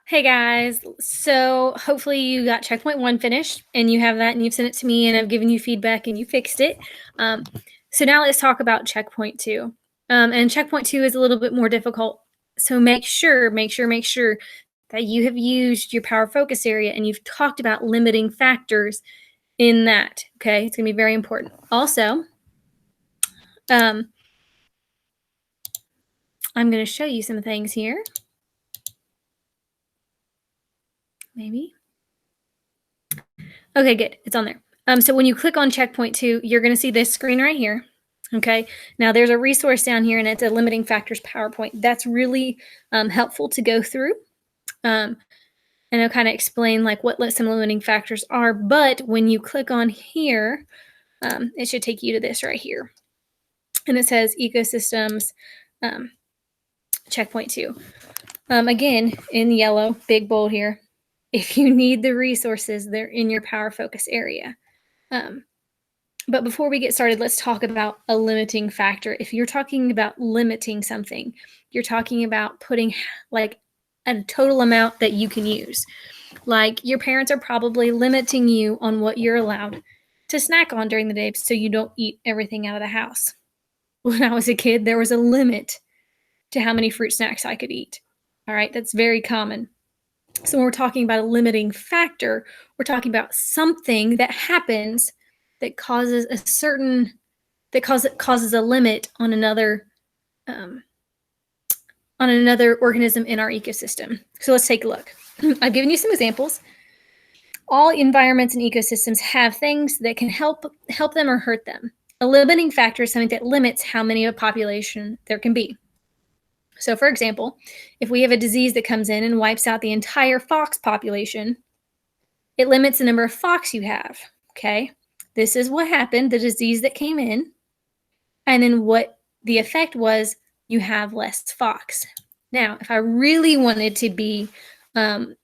Hey guys, so hopefully you got checkpoint one finished and you have that and you've sent it to me and I've given you feedback and you fixed it. Um, so now let's talk about checkpoint two. And checkpoint two is a little bit more difficult. So make sure that you have used your power focus area and you've talked about limiting factors in that. Okay, it's gonna be very important. Also, um, I'm gonna show you some things here. Maybe. Okay, good. It's on there. So when you click on checkpoint two, you're going to see this screen right here. Okay. Now there's a resource down here, and it's a limiting factors PowerPoint. That's really helpful to go through, and I'll kind of explain like what some limiting factors are. But when you click on here, it should take you to this right here, and it says ecosystems um, checkpoint two. Again, in yellow, big bold here. If you need the resources, they're in your power focus area. But before we get started, let's talk about a limiting factor. If you're talking about limiting something, you're talking about putting like a total amount that you can use. Like your parents are probably limiting you on what you're allowed to snack on during the day so you don't eat everything out of the house. When I was a kid, there was a limit to how many fruit snacks I could eat. All right, that's very common. So when we're talking about a limiting factor, we're talking about something that happens that causes a certain causes a limit on another organism in our ecosystem. So let's take a look. I've given you some examples. All environments and ecosystems have things that can help them or hurt them. A limiting factor is something that limits how many of a population there can be. So, for example, if we have a disease that comes in and wipes out the entire fox population, it limits the number of fox you have. Okay, this is what happened, the disease that came in, and then what the effect was, you have less fox. Now, if I really wanted to be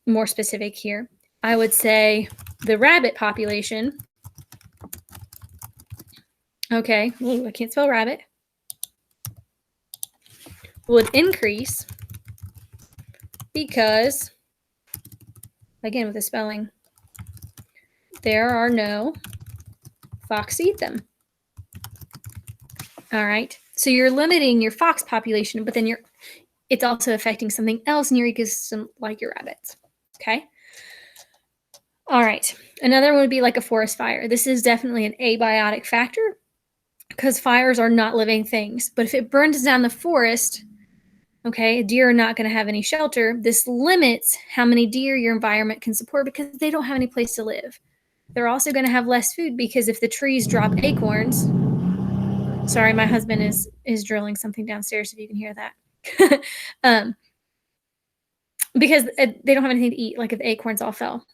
more specific here, I would say the rabbit population. Okay, ooh, I can't spell rabbit. Would increase because, again, with the spelling, there are no fox to eat them. All right, so you're limiting your fox population, but then it's also affecting something else in your ecosystem, like your rabbits. Okay. All right. Another one would be like a forest fire. This is definitely an abiotic factor because fires are not living things. But if it burns down the forest, okay, deer are not going to have any shelter. This limits how many deer your environment can support because they don't have any place to live. They're also going to have less food because if the trees drop acorns, sorry, my husband is drilling something downstairs if you can hear that. Because they don't have anything to eat, like if the acorns all fell.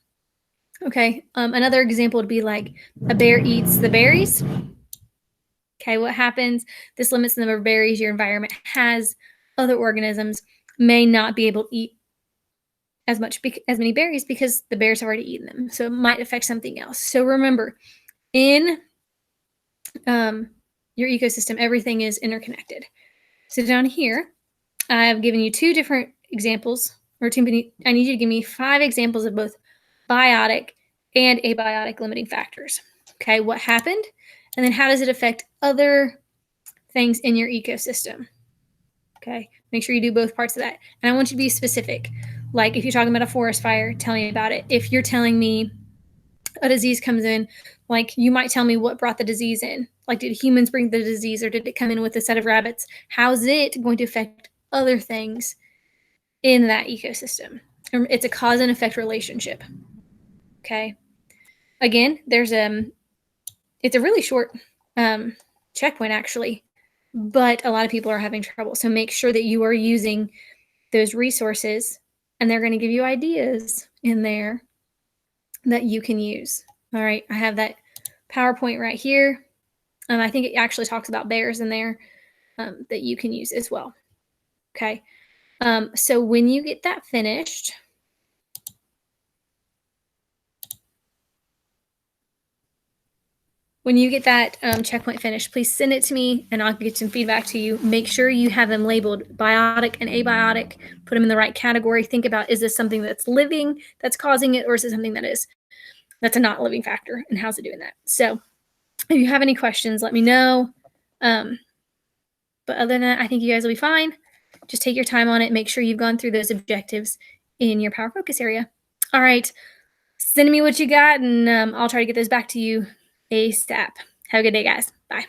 Okay, another example would be like a bear eats the berries. Okay, what happens? This limits the number of berries your environment has. Other organisms may not be able to eat as many berries because the bears have already eaten them. So it might affect something else. So remember, in your ecosystem, everything is interconnected. So down here, I've given you two different examples, or I need you to give me 5 examples of both biotic and abiotic limiting factors. Okay, what happened? And then how does it affect other things in your ecosystem? Okay, make sure you do both parts of that. And I want you to be specific. Like if you're talking about a forest fire, tell me about it. If you're telling me a disease comes in, like you might tell me what brought the disease in. Like did humans bring the disease or did it come in with a set of rabbits? How's it going to affect other things in that ecosystem? It's a cause and effect relationship. Okay. Again, it's a really short checkpoint actually, but a lot of people are having trouble. So make sure that you are using those resources and they're going to give you ideas in there that you can use. All right. I have that PowerPoint right here. I think it actually talks about bears in there that you can use as well. Okay. So when you get that finished, when you get that checkpoint finished, please send it to me and I'll get some feedback to you. Make sure you have them labeled biotic and abiotic, put them in the right category. Think about, is this something that's living that's causing it, or is it something that's a not living factor, and how's it doing that? So if you have any questions, let me know. But other than that, I think you guys will be fine. Just take your time on it. Make sure you've gone through those objectives in your power focus area. All right. Send me what you got, and I'll try to get those back to you ASAP. Have a good day, guys. Bye.